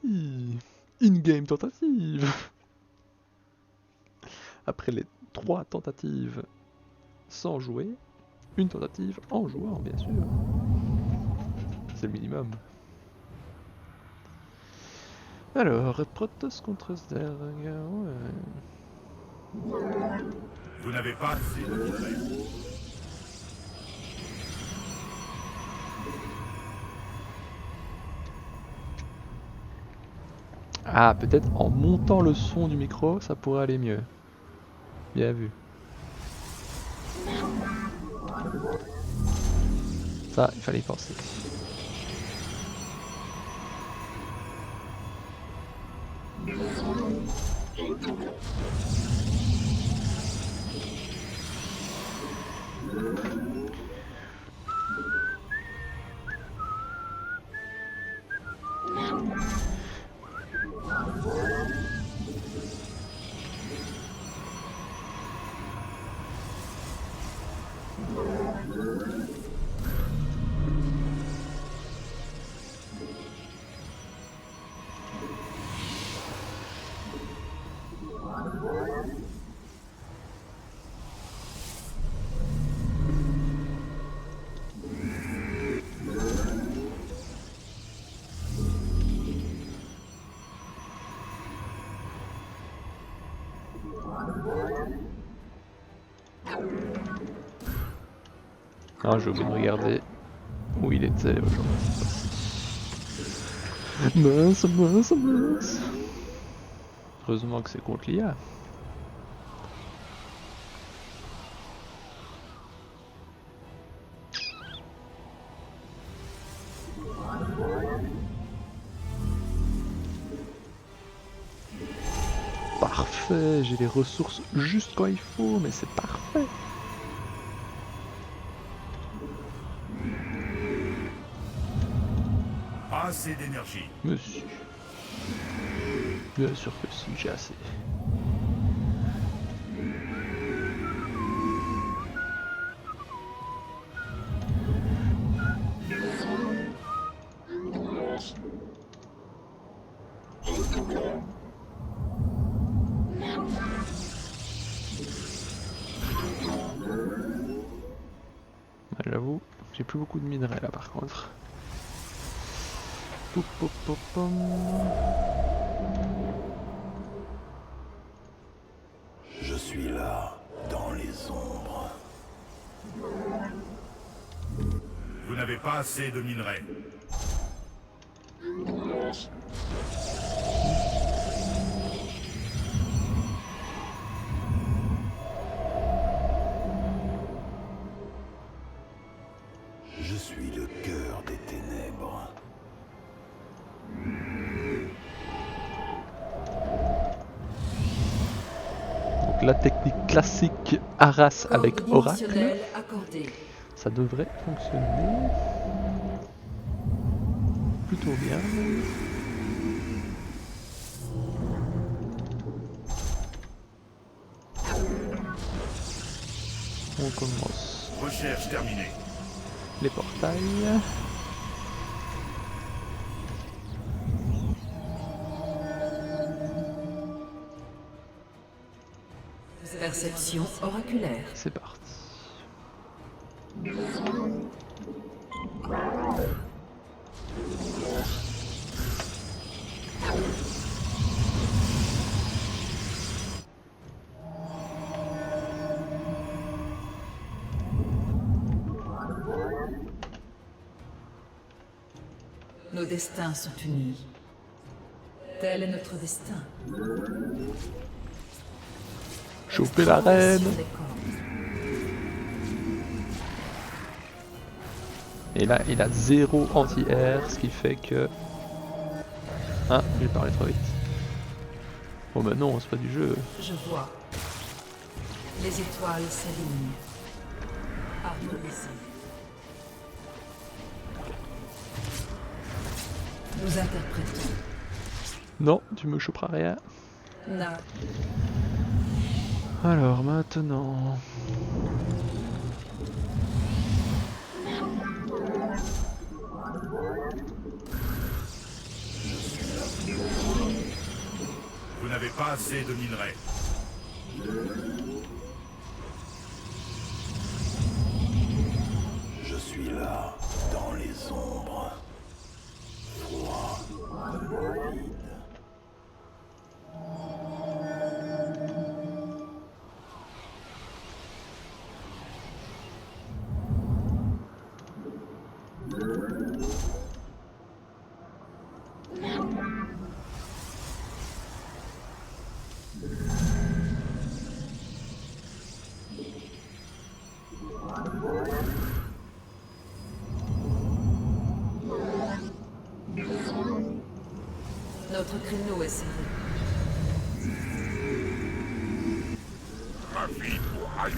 tentative. In-game tentative. Après les 3 tentatives sans jouer, une tentative en jouant, bien sûr. C'est le minimum. Alors, Protoss contre Zerg, ouais. Vous n'avez pas assez de minerais. Ah, peut-être en montant le son du micro, ça pourrait aller mieux. Bien vu. Ça, il fallait y penser. Ah, j'ai oublié de regarder où il était aujourd'hui. Mince, mince, mince. Heureusement que c'est contre l'IA. Parfait, j'ai les ressources juste quand il faut, mais c'est parfait. Pas assez d'énergie. Monsieur. Bien sûr que si, j'ai assez. J'avoue, j'ai plus beaucoup de minerais là par contre. Poup, poup, poup, poum. Je suis là, dans les ombres. Vous n'avez pas assez de minerais. Je suis le cœur des ténèbres. Donc la technique classique Arras avec Oracle, ça devrait fonctionner plutôt bien. On commence Recherche terminée. les portails. Perception oraculaire. C'est parti. Nos destins sont unis. Tel est notre destin. Choper la reine. Exploration des corps. Et là, il a 0 anti-air, ce qui fait que... Ah, j'ai parlé trop vite. Bon bah non, c'est pas du jeu. Je vois. Les étoiles s'alignent. Harmonisées. Nous interprétons. Non, tu me choperas rien. Na. Alors maintenant... n'avez pas assez de minerais. Je suis là, dans les ombres. Froid comme le vide. Notre créneau est serré. Ma vie pour Aïe.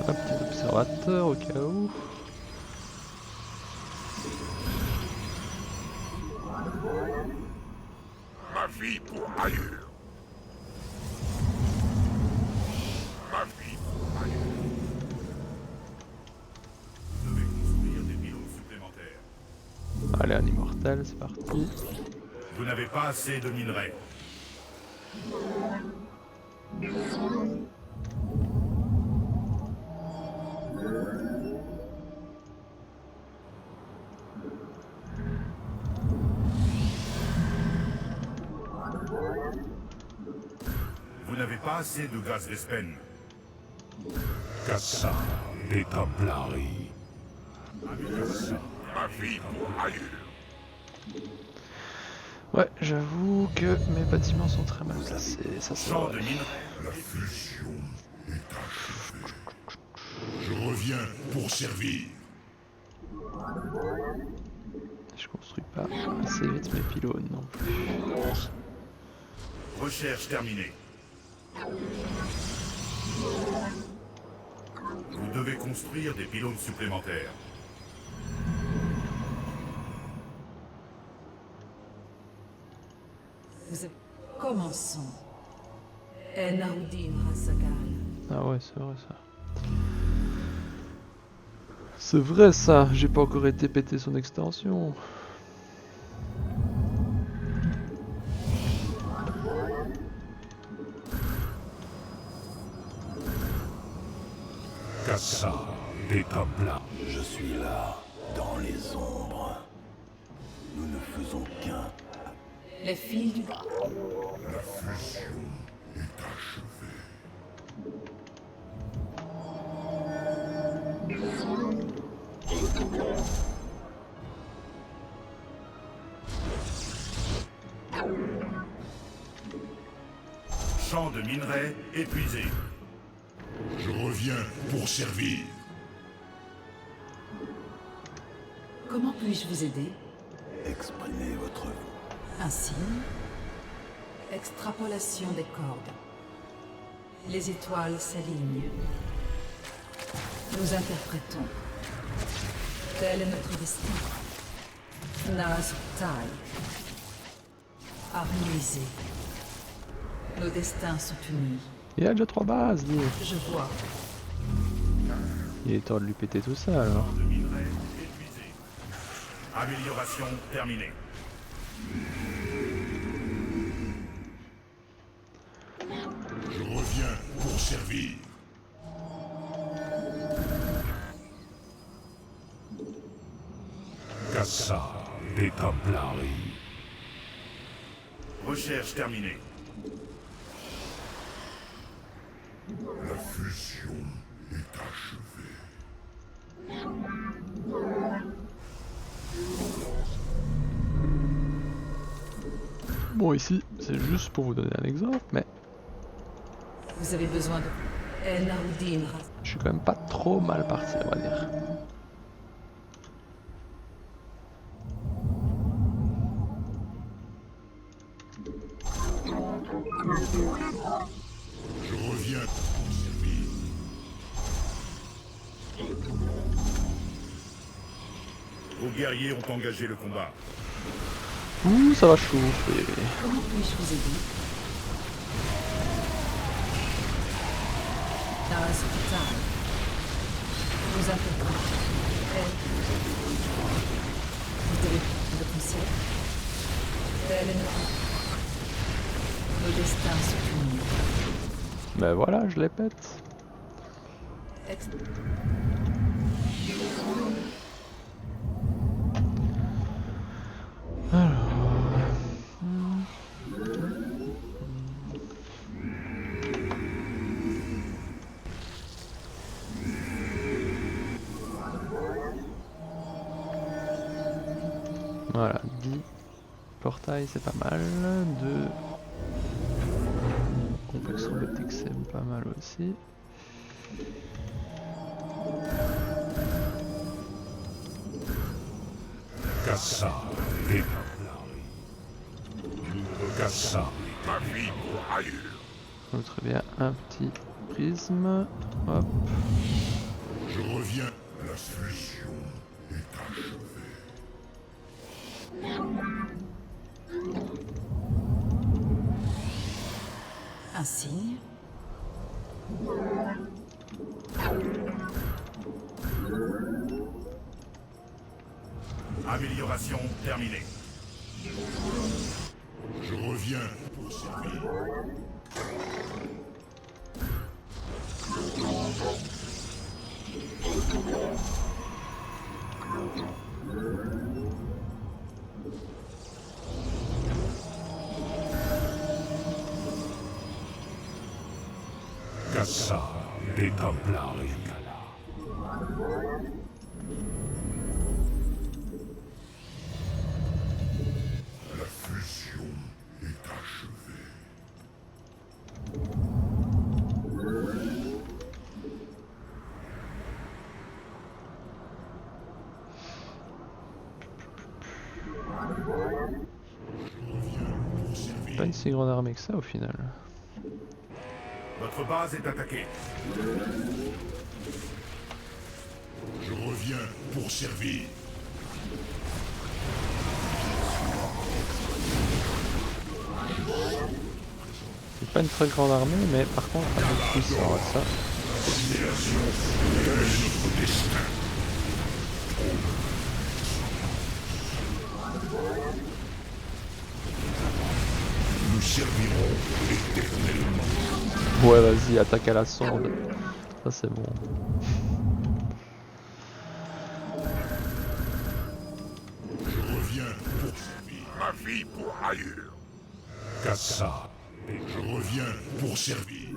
Un petit observateur au cas où. Ma vie pour ailleurs. Ma vie pour ailleurs. Vous devez construire des pylônes supplémentaires. Allez, un immortel, c'est parti. Vous n'avez pas assez de minerais. Vous n'avez pas assez de gaz d'Espen. Cassa des Templarii. Ma vie pour ailleurs. Ouais, j'avoue que mes bâtiments sont très mal placés, ça c'est Champ vrai. de minerais. La fusion est achevée. Je reviens pour servir. Je construis pas assez vite mes pylônes non plus. Recherche terminée. Vous devez construire des pylônes supplémentaires. Commençons. Enaudin Rasagal. Ah ouais, c'est vrai ça. C'est vrai ça, j'ai pas encore été péter son extension. Cassa des Templarii. Je suis là, dans les ombres. Nous ne faisons qu'un. Les fils du... La fusion est achevée. Champ de minerais épuisé. Je reviens pour servir. Comment puis-je vous aider? Exprimez votre vœu. Un signe. Extrapolation des cordes. Les étoiles s'alignent. Nous interprétons. Tel est notre destin. Nazutaï. Harmonisé. Nos destins sont unis. Il y a déjà 3 bases, lui. Je vois. Il est temps de lui péter tout ça alors. De minerais épuisé. Amélioration terminée. Je reviens pour servir. Cassa des Templarii. Recherche terminée. La fusion est achevée. Bon ici, c'est juste pour vous donner un exemple, mais Vous avez besoin de... Enaudin Ras... je suis quand même pas trop mal parti, on va dire. Je reviens pour servir. Vos guerriers ont engagé le combat. Ouh, ça va chauffer. Comment puis-je vous aider? Nazutaï. Nous interprétons. Vous devez prendre le conseil. Tel est notre... Nos destins sont unis. Ben voilà, je les pète. Ex- Voilà, 10 portails c'est pas mal. 2 complexe robotique c'est pas mal aussi. Cassa, Cassa, ma vie pour ailleurs. Oh, très bien, un petit prisme. Hop. Je reviens. La fusion est achevée. Un signe. Amélioration terminée. Je reviens pour servir. Cassa des Templari. La fusion est achevée. Pas une si grande armée que ça au final. Votre base est attaquée. Je reviens pour servir. C'est pas une très grande armée, mais par contre un peu puissant ça. Notre destin. Nous servirons éternellement. Ouais vas-y, attaque à la sonde. Ça c'est bon. Je reviens pour servir. Ma vie pour ailleurs. Cassa. Je reviens pour servir.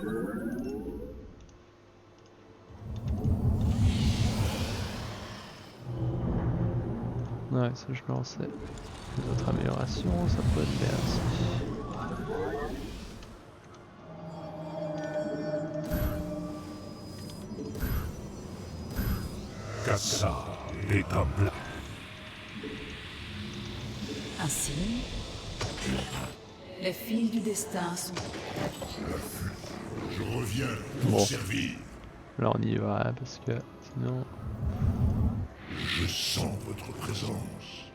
Ouais, ça je me lançais. Les autres améliorations, ça peut être bien aussi. Cassa des Templars. Un signe. Les fils du destin sont... Je reviens pour Bon. servir. Là on y va hein, parce que sinon... Je sens votre présence.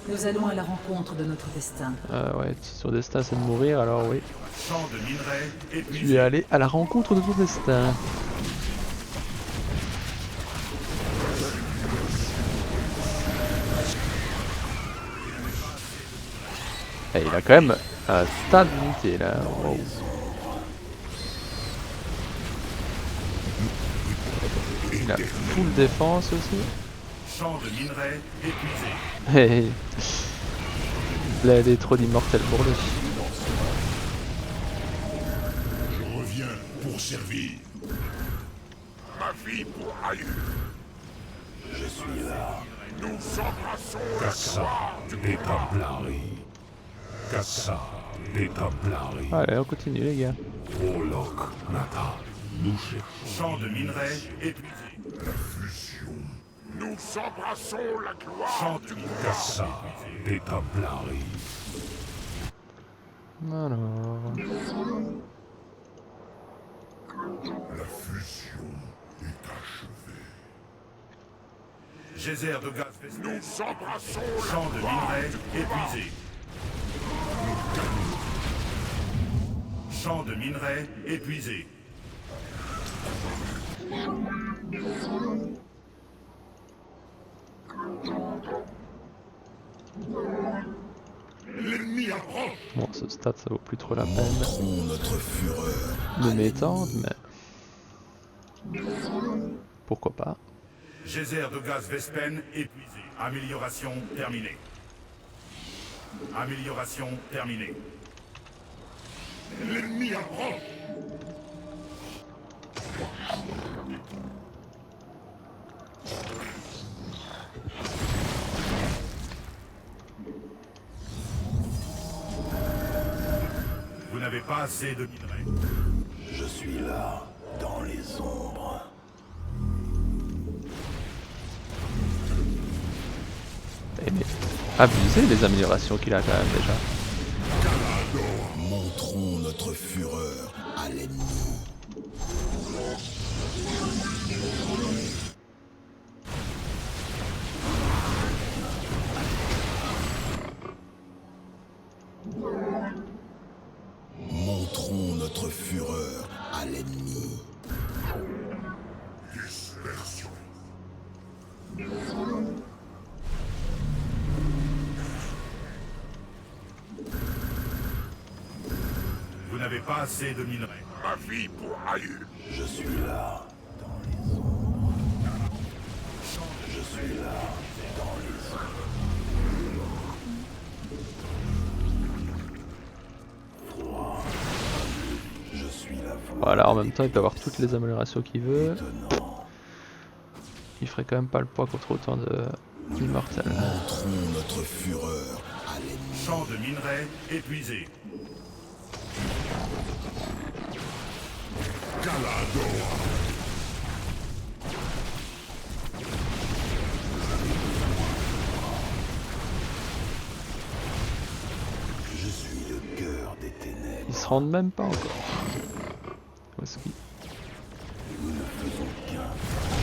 Nous allons à la rencontre de notre destin. Ouais, sur destin c'est de mourir alors oui. Champ de minerais Tu es épuisé. allé à la rencontre de ton destin. Et il a quand même un tas d'unités là. Wow. Il a full défense aussi. Champ de minerais épuisé. Hey. Là il est trop d'immortel pour lui. Je reviens pour servir. Ma vie pour ailleurs. Je suis là. Nous embrassons Cassa des Templari. Cassa des Templari. Allez on continue les gars. Prologue Nata. Nous cherchons Champ de minerais épuisé. la fusion. Nous embrassons la gloire. Champ de Cassa des Templari. Alors... La fusion est achevée. geyser de gaz festin. Nous embrassons Champ de minerais épuisé. Champ de minerais épuisé. L'ennemi approche. Bon, à ce stade, ça vaut plus trop la peine Montrons notre fureur. de m'étendre, mais pourquoi pas. Geyser de gaz Vespen épuisé. Amélioration terminée. Amélioration terminée. L'ennemi approche. Vous n'avez pas assez de minerais. Je suis là, dans les ombres. Eh mais abusé les améliorations qu'il a quand même déjà. Montrons notre fureur à l'ennemi. Montrons notre fureur à l'ennemi. Dispersion. Vous n'avez pas assez de minerais. Ma vie pour ailleurs. Je suis là, dans les ombres. Je suis là, dans les ombres. Froid. Je suis la voix. Voilà, en même temps, il peut avoir toutes les améliorations qu'il veut. Étonnant. Il ferait quand même pas le poids contre autant de immortels. Montrons notre fureur à l'ennemi. Champ de minerais épuisé. Galador. Je suis le cœur des ténèbres. Ils se rendent même pas encore. Où est-ce qu'il- Nous ne faisons qu'un.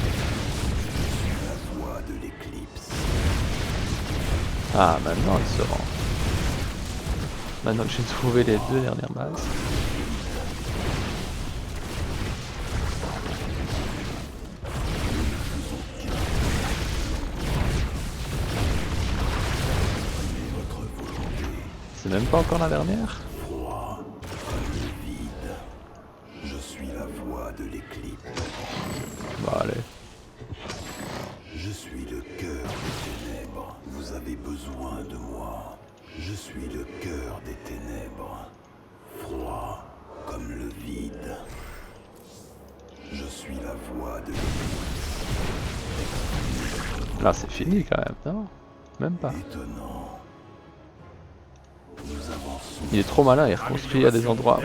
Je suis la voix de l'éclipse. Ah, maintenant il se rend. Maintenant que j'ai trouvé les deux dernières bases. C'est même pas encore la dernière. Froid comme le vide. Je suis la voix de l'éclipse. Bah allez. Je suis le cœur des ténèbres. Vous avez besoin de moi. Je suis le cœur des ténèbres. Froid comme le vide. Je suis la voix de l'éclipse. Là c'est fini quand même, non? Même pas. Étonnant. Nous avançons. Il est trop malin, il reconstruit à des endroits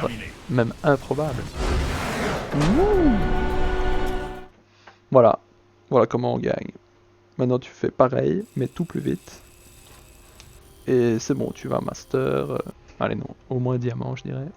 même improbables. Ouh. Voilà. Voilà comment on gagne. Maintenant tu fais pareil, mais tout plus vite. Et c'est bon, tu vas master. Allez non, au moins diamant je dirais.